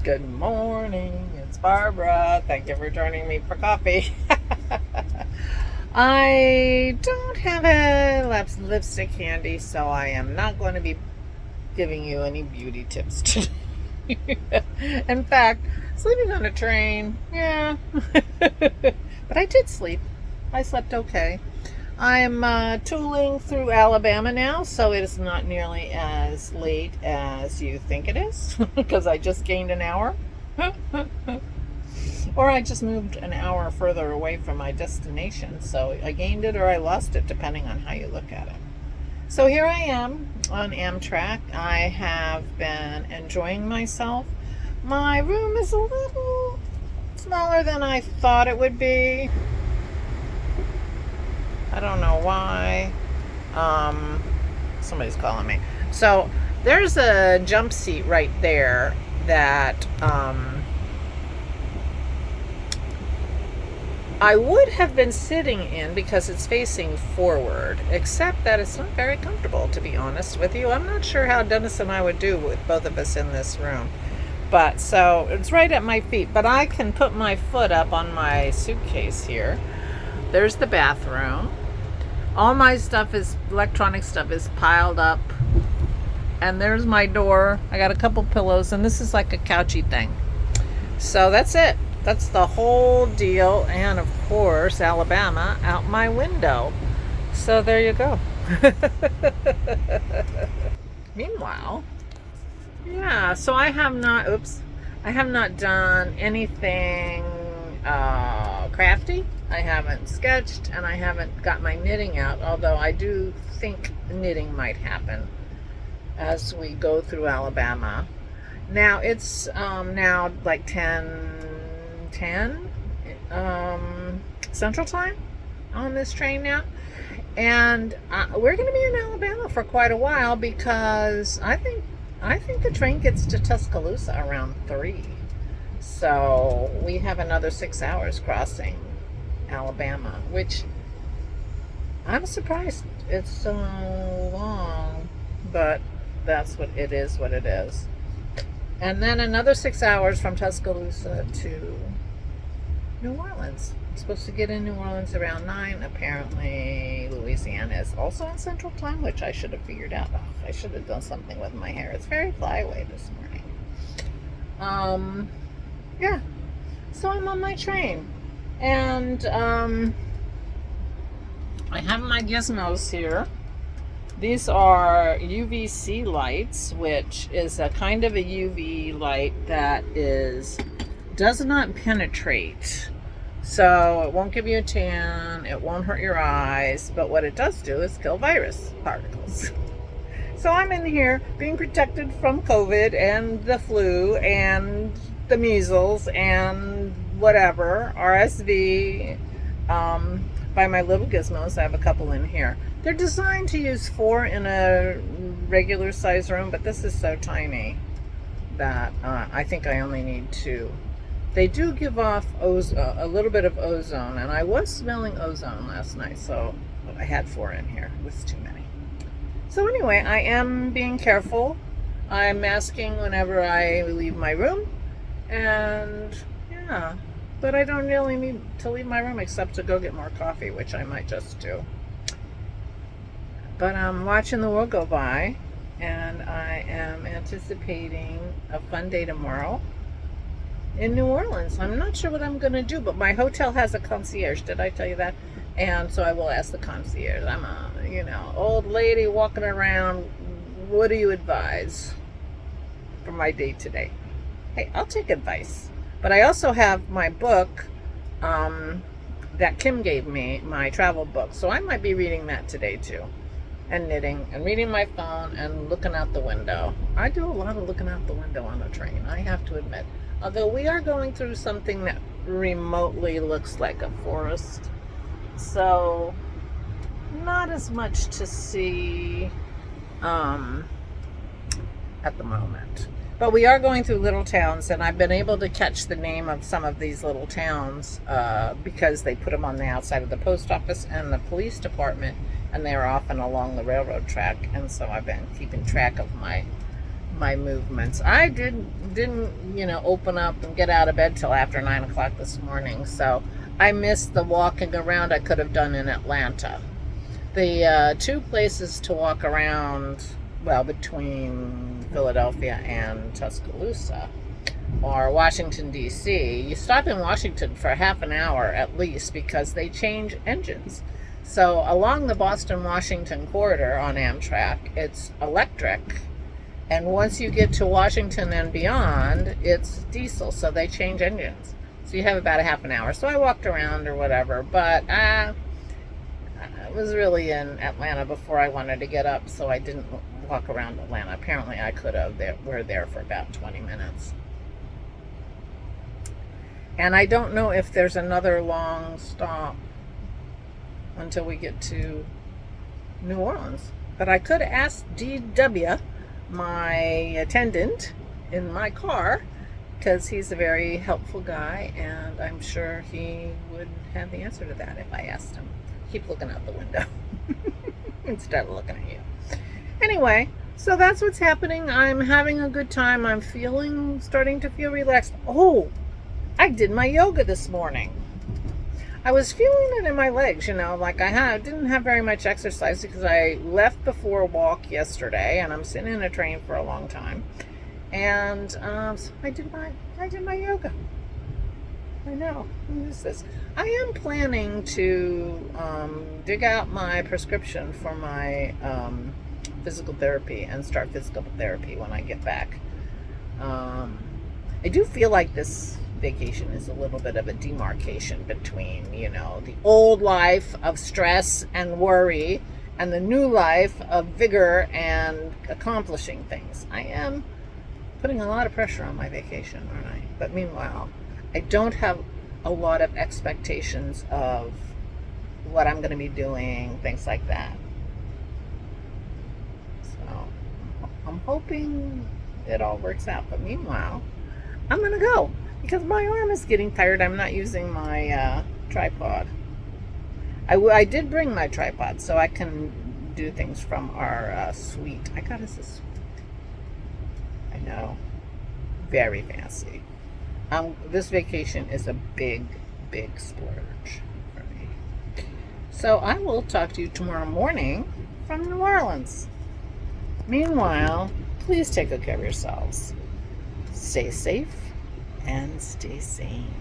Good morning, it's Barbara. Thank you for joining me for coffee. I don't have a lipstick handy, so I am not going to be giving you any beauty tips today. In fact, sleeping on a train, yeah. But I did sleep. I slept okay. I'm tooling through Alabama now, so it is not nearly as late as you think it is, because I just gained an hour. Or I just moved an hour further away from my destination, so I gained it or I lost it, depending on how you look at it. So here I am on Amtrak. I have been enjoying myself. My room is a little smaller than I thought it would be. I don't know why. Somebody's calling me. So there's a jump seat right there that I would have been sitting in because it's facing forward, except that it's not very comfortable, to be honest with you. I'm not sure how Dennis and I would do with both of us in this room. But so it's right at my feet, but I can put my foot up on my suitcase here. There's the bathroom. All my stuff electronic stuff is piled up. And there's my door. I got a couple pillows, and this is like a couchy thing. So that's it. That's the whole deal. And of course, Alabama out my window. So there you go. Meanwhile, yeah, so I have not done anything crafty. I haven't sketched, and I haven't got my knitting out, although I do think knitting might happen as we go through Alabama. Now it's now like 10 Central Time on this train now, and we're going to be in Alabama for quite a while, because I think the train gets to Tuscaloosa around 3. So we have another 6 hours crossing Alabama, which I'm surprised it's so long, but that's what it is. And then another 6 hours from Tuscaloosa to New Orleans. I'm supposed to get in New Orleans around 9. Apparently Louisiana is also in Central Time, which I should have figured out. Oh, I should have done something with my hair. It's very flyaway this morning. Yeah, so I'm on my train, and I have my gizmos here. These are UVC lights, which is a kind of a UV light that does not penetrate. So it won't give you a tan, it won't hurt your eyes, but what it does do is kill virus particles. So I'm in here being protected from COVID and the flu and the measles and whatever, RSV, by my little gizmos. I have a couple in here. They're designed to use 4 in a regular size room, but this is so tiny that I think I only need 2. They do give off ozone, a little bit of ozone, and I was smelling ozone last night, so I had 4 in here. It was too many. So anyway, I am being careful. I'm masking whenever I leave my room, and yeah, but I don't really need to leave my room except to go get more coffee, which I might just do. But I'm watching the world go by, and I am anticipating a fun day tomorrow in New Orleans. I'm not sure what I'm going to do, but my hotel has a concierge. Did I tell you that? And so I will ask the concierge. I'm a, old lady walking around. What do you advise for my day today? Hey, I'll take advice. But I also have my book that Kim gave me, my travel book. So I might be reading that today too. And knitting and reading my phone and looking out the window. I do a lot of looking out the window on a train, I have to admit. Although we are going through something that remotely looks like a forest. So not as much to see at the moment. But we are going through little towns, and I've been able to catch the name of some of these little towns because they put them on the outside of the post office and the police department, and they're often along the railroad track. And so I've been keeping track of my my movements. I didn't, open up and get out of bed till after 9 o'clock this morning. So I missed the walking around I could have done in Atlanta. The two places to walk around, well, between Philadelphia and Tuscaloosa, or Washington, D.C. You stop in Washington for half an hour at least because they change engines. So along the Boston-Washington corridor on Amtrak, it's electric. And once you get to Washington and beyond, it's diesel. So they change engines. So you have about a half an hour. So I walked around or whatever. But I was really in Atlanta before I wanted to get up. So I didn't walk around Atlanta. Apparently I could have. We're there for about 20 minutes. And I don't know if there's another long stop until we get to New Orleans. But I could ask DW, my attendant in my car, because he's a very helpful guy, and I'm sure he would have the answer to that if I asked him. Keep looking out the window instead of looking at you. Anyway, so that's what's happening. I'm having a good time. I'm starting to feel relaxed. Oh, I did my yoga this morning. I was feeling it in my legs, like didn't have very much exercise because I left before a walk yesterday, and I'm sitting in a train for a long time. And so I did my yoga. I know. What is this? I am planning to dig out my prescription for my physical therapy and start physical therapy when I get back. I do feel like this vacation is a little bit of a demarcation between, the old life of stress and worry and the new life of vigor and accomplishing things. I am putting a lot of pressure on my vacation, aren't I? But meanwhile, I don't have a lot of expectations of what I'm going to be doing, things like that. So I'm hoping it all works out. But meanwhile, I'm going to go. Because my arm is getting tired. I'm not using my tripod. I did bring my tripod so I can do things from our suite. I got us a suite. I know. Very fancy. This vacation is a big, big splurge for me. So I will talk to you tomorrow morning from New Orleans. Meanwhile, please take good care of yourselves. Stay safe and stay sane.